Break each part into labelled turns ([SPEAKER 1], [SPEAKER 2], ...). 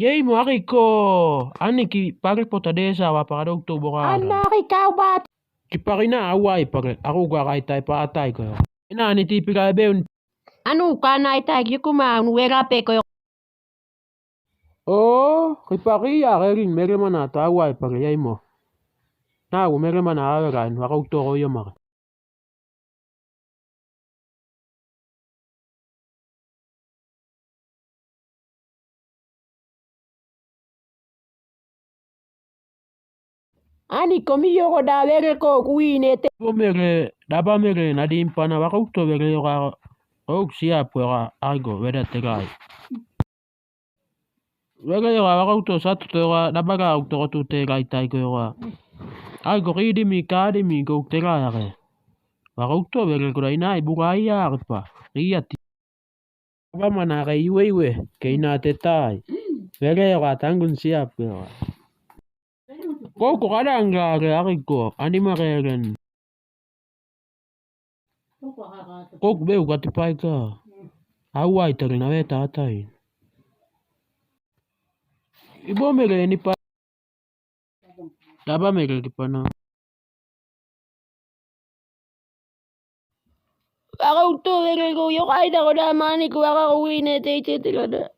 [SPEAKER 1] Yei mo aki ko ani ki pare potadesa wa para dog to bokara.
[SPEAKER 2] Anak, ikaw ba?
[SPEAKER 1] Ki pare na away pare ako gwa kay tay pa tay ko. Ina ni tipi ka beun.
[SPEAKER 2] Ano ka na itay ko ma wera pe ko.
[SPEAKER 1] Oh, ki pare ya rin mere mana ta away pare yai mo. Na wo mere mana away wa ko to ko yo ma.
[SPEAKER 2] Ani komiyo ko da wera ko kuine te.
[SPEAKER 1] Bo mere daba mere na dimpana wa ko to mere yo ka o sia pora algo weda te gai. Wega yo wa ko to satu to wa daba ga to to te gai tai ko wa. Algo ri mi ka di mi go te gai re. Wa ko to wega ko ina ibu ga ya pa. Ria ti. Ba mana ga iwe ke ina te tai. Wega yo ka tangun sia pora. Ko kadang ga ari ko ani ma ren. Ko be ka ti pai ka. Awai tari na we tatai. Ibo mere ni pa. Daba mere ki pana.
[SPEAKER 2] Ako to wera ko yo kay da ko da mani ko ako kuine te te te da.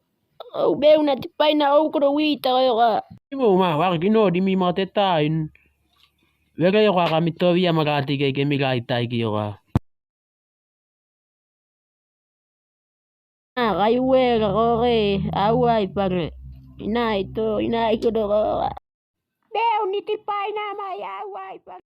[SPEAKER 2] O be una ti pai na o ko wi ta ko ka.
[SPEAKER 1] Ibo ma wa ki no di mi ma te tai. Wega yo ka mi to via magati ke mi ga tai ki yo ka.
[SPEAKER 2] Kay wera ko re away pare. Ina ito do ko. Be uniti pai na may away pare.